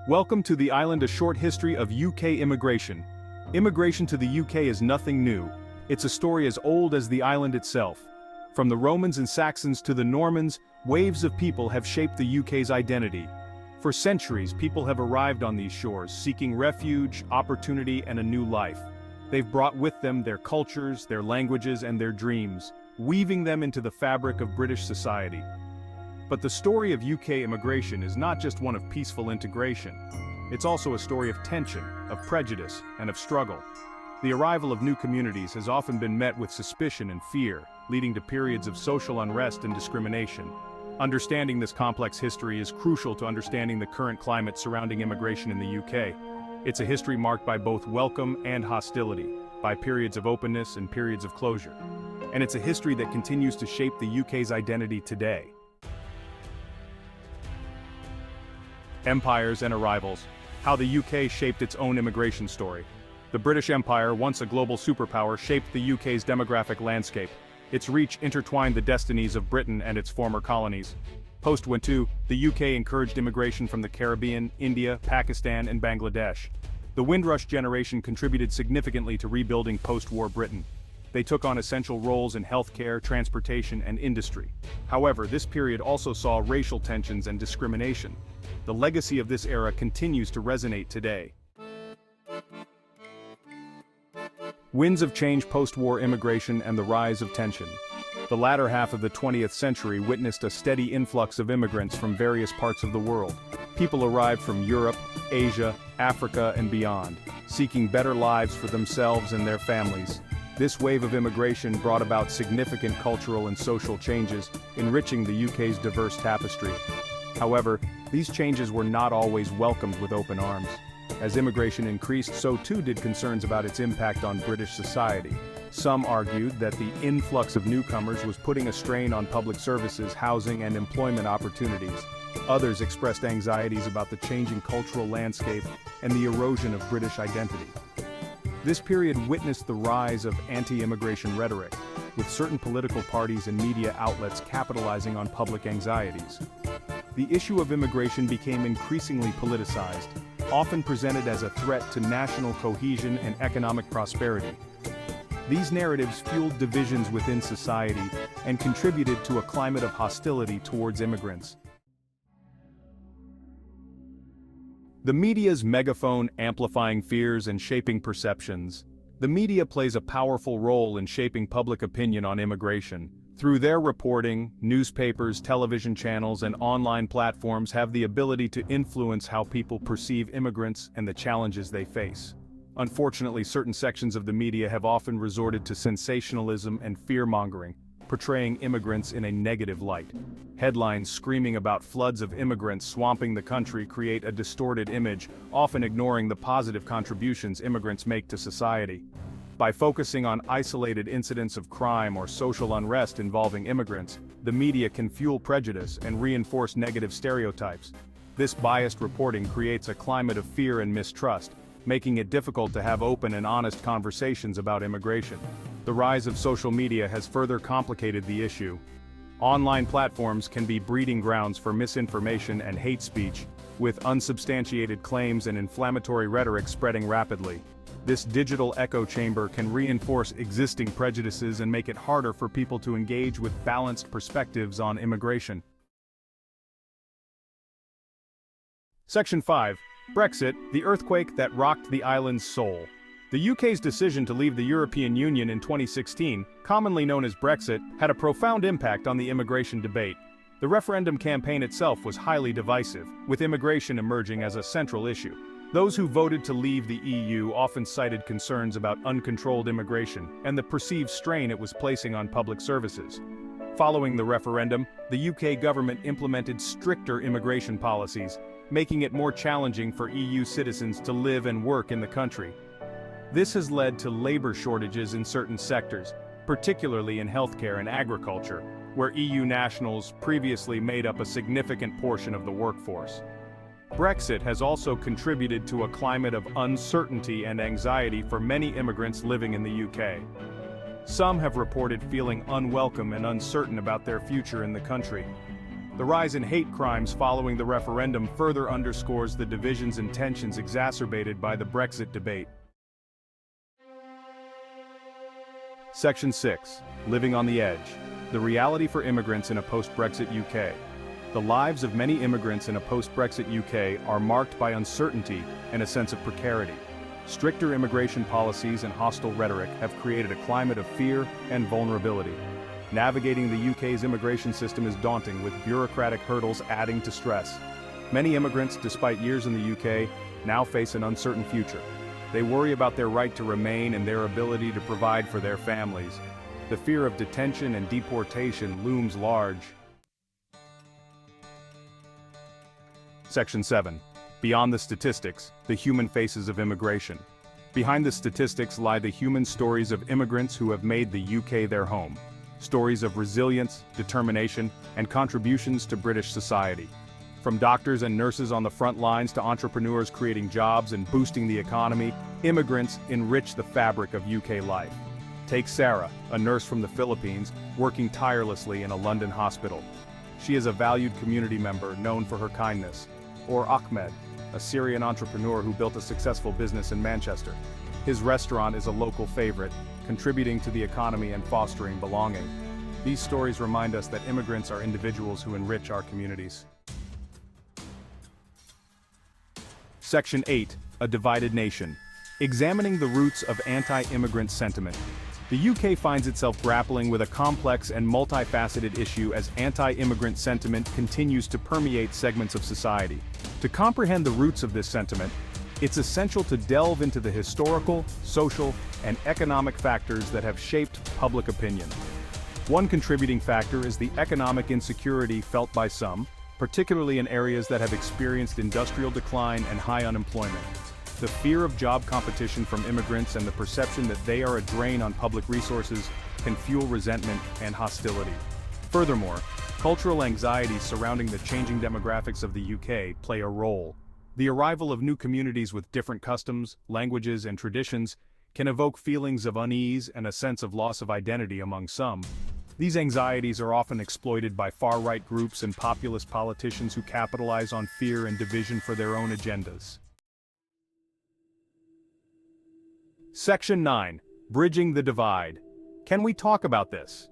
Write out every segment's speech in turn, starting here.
Welcome to the island, a short history of UK immigration. Immigration to the UK is nothing new. It's a story as old as the island itself. From the Romans and Saxons to the Normans, waves of people have shaped the UK's identity. For centuries, people have arrived on these shores, seeking refuge, opportunity, and a new life. They've brought with them their cultures, their languages, and their dreams, weaving them into the fabric of British society. But the story of UK immigration is not just one of peaceful integration. It's also a story of tension, of prejudice, and of struggle. The arrival of new communities has often been met with suspicion and fear, leading to periods of social unrest and discrimination. Understanding this complex history is crucial to understanding the current climate surrounding immigration in the UK. It's a history marked by both welcome and hostility, by periods of openness and periods of closure. And it's a history that continues to shape the UK's identity today. Empires and arrivals. How the UK shaped its own immigration story. The British Empire, once a global superpower, shaped the UK's demographic landscape. Its reach intertwined the destinies of Britain and its former colonies. Post-World War II, the UK encouraged immigration from the Caribbean, India, Pakistan, and Bangladesh. The Windrush generation contributed significantly to rebuilding post-war Britain. They took on essential roles in healthcare, transportation, and industry. However, this period also saw racial tensions and discrimination. The legacy of this era continues to resonate today. Winds of change, post-war immigration, and the rise of tension. The latter half of the 20th century witnessed a steady influx of immigrants from various parts of the world. People arrived from Europe, Asia, Africa, and beyond, seeking better lives for themselves and their families. This wave of immigration brought about significant cultural and social changes, enriching the UK's diverse tapestry. However, these changes were not always welcomed with open arms. As immigration increased, so too did concerns about its impact on British society. Some argued that the influx of newcomers was putting a strain on public services, housing, and employment opportunities. Others expressed anxieties about the changing cultural landscape and the erosion of British identity. This period witnessed the rise of anti-immigration rhetoric, with certain political parties and media outlets capitalizing on public anxieties. The issue of immigration became increasingly politicized, often presented as a threat to national cohesion and economic prosperity. These narratives fueled divisions within society and contributed to a climate of hostility towards immigrants. The media's megaphone, amplifying fears and shaping perceptions. The media plays a powerful role in shaping public opinion on immigration. Through their reporting, newspapers, television channels, and online platforms have the ability to influence how people perceive immigrants and the challenges they face. Unfortunately, certain sections of the media have often resorted to sensationalism and fear-mongering, portraying immigrants in a negative light. Headlines screaming about floods of immigrants swamping the country create a distorted image, often ignoring the positive contributions immigrants make to society. By focusing on isolated incidents of crime or social unrest involving immigrants, the media can fuel prejudice and reinforce negative stereotypes. This biased reporting creates a climate of fear and mistrust, making it difficult to have open and honest conversations about immigration. The rise of social media has further complicated the issue. Online platforms can be breeding grounds for misinformation and hate speech, with unsubstantiated claims and inflammatory rhetoric spreading rapidly. This digital echo chamber can reinforce existing prejudices and make it harder for people to engage with balanced perspectives on immigration. Section 5. Brexit, the earthquake that rocked the island's soul. The UK's decision to leave the European Union in 2016, commonly known as Brexit, had a profound impact on the immigration debate. The referendum campaign itself was highly divisive, with immigration emerging as a central issue. Those who voted to leave the EU often cited concerns about uncontrolled immigration and the perceived strain it was placing on public services. Following the referendum, the UK government implemented stricter immigration policies, making it more challenging for EU citizens to live and work in the country. This has led to labor shortages in certain sectors, particularly in healthcare and agriculture, where EU nationals previously made up a significant portion of the workforce. Brexit has also contributed to a climate of uncertainty and anxiety for many immigrants living in the UK. Some have reported feeling unwelcome and uncertain about their future in the country. The rise in hate crimes following the referendum further underscores the divisions and tensions exacerbated by the Brexit debate. Section 6. Living on the Edge. The reality for immigrants in a post-Brexit UK. The lives of many immigrants in a post-Brexit UK are marked by uncertainty and a sense of precarity. Stricter immigration policies and hostile rhetoric have created a climate of fear and vulnerability. Navigating the UK's immigration system is daunting, with bureaucratic hurdles adding to stress. Many immigrants, despite years in the UK, now face an uncertain future. They worry about their right to remain and their ability to provide for their families. The fear of detention and deportation looms large. Section 7. Beyond the statistics, the human faces of immigration. Behind the statistics lie the human stories of immigrants who have made the UK their home. Stories of resilience, determination, and contributions to British society. From doctors and nurses on the front lines to entrepreneurs creating jobs and boosting the economy, immigrants enrich the fabric of UK life. Take Sarah, a nurse from the Philippines, working tirelessly in a London hospital. She is a valued community member known for her kindness. Or Ahmed, a Syrian entrepreneur who built a successful business in Manchester. His restaurant is a local favorite, contributing to the economy and fostering belonging. These stories remind us that immigrants are individuals who enrich our communities. Section 8. A divided nation. Examining the roots of anti-immigrant sentiment. The UK finds itself grappling with a complex and multifaceted issue as anti-immigrant sentiment continues to permeate segments of society. To comprehend the roots of this sentiment, it's essential to delve into the historical, social, and economic factors that have shaped public opinion. One contributing factor is the economic insecurity felt by some, particularly in areas that have experienced industrial decline and high unemployment. The fear of job competition from immigrants and the perception that they are a drain on public resources can fuel resentment and hostility. Furthermore, cultural anxieties surrounding the changing demographics of the UK play a role. The arrival of new communities with different customs, languages, and traditions can evoke feelings of unease and a sense of loss of identity among some. These anxieties are often exploited by far-right groups and populist politicians who capitalize on fear and division for their own agendas. Section 9. Bridging the divide. Can we talk about this?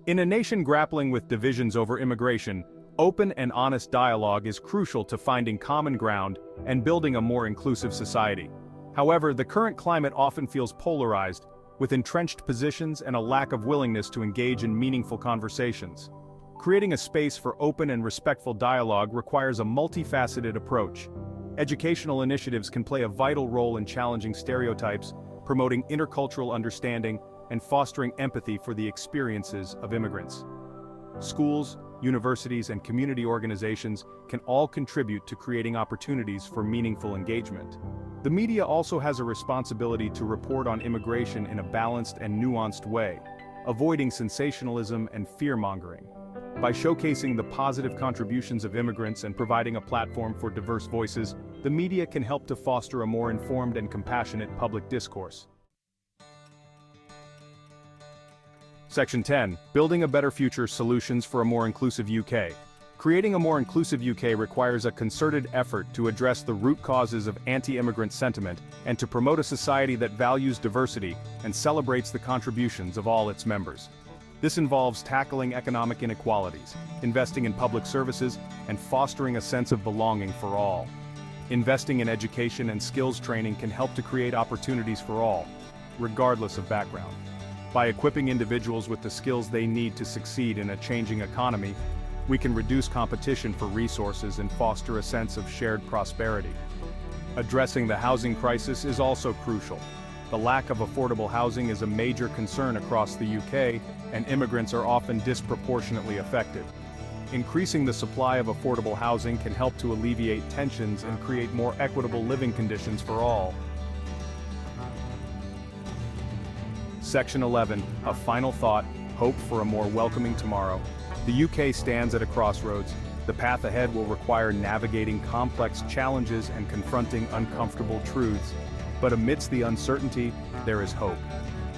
In a nation grappling with divisions over immigration, open and honest dialogue is crucial to finding common ground and building a more inclusive society. However, the current climate often feels polarized, with entrenched positions and a lack of willingness to engage in meaningful conversations. Creating a space for open and respectful dialogue requires a multifaceted approach. Educational initiatives can play a vital role in challenging stereotypes, promoting intercultural understanding, and fostering empathy for the experiences of immigrants. Schools, universities, and community organizations can all contribute to creating opportunities for meaningful engagement. The media also has a responsibility to report on immigration in a balanced and nuanced way, avoiding sensationalism and fear-mongering. By showcasing the positive contributions of immigrants and providing a platform for diverse voices, the media can help to foster a more informed and compassionate public discourse. Section 10. Building a better future: solutions for a more inclusive UK. Creating a more inclusive UK requires a concerted effort to address the root causes of anti-immigrant sentiment and to promote a society that values diversity and celebrates the contributions of all its members. This involves tackling economic inequalities, investing in public services, and fostering a sense of belonging for all. Investing in education and skills training can help to create opportunities for all, regardless of background. By equipping individuals with the skills they need to succeed in a changing economy, we can reduce competition for resources and foster a sense of shared prosperity. Addressing the housing crisis is also crucial. The lack of affordable housing is a major concern across the UK, and immigrants are often disproportionately affected. Increasing the supply of affordable housing can help to alleviate tensions and create more equitable living conditions for all. Section 11. A final thought: hope for a more welcoming tomorrow. The UK stands at a crossroads. The path ahead will require navigating complex challenges and confronting uncomfortable truths. But amidst the uncertainty, there is hope.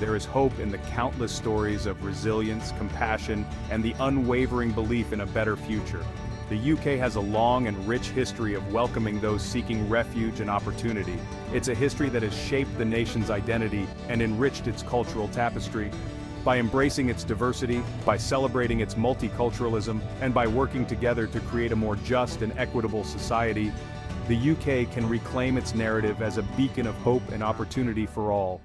There is hope in the countless stories of resilience, compassion, and the unwavering belief in a better future. The UK has a long and rich history of welcoming those seeking refuge and opportunity. It's a history that has shaped the nation's identity and enriched its cultural tapestry. By embracing its diversity, by celebrating its multiculturalism, and by working together to create a more just and equitable society, the UK can reclaim its narrative as a beacon of hope and opportunity for all.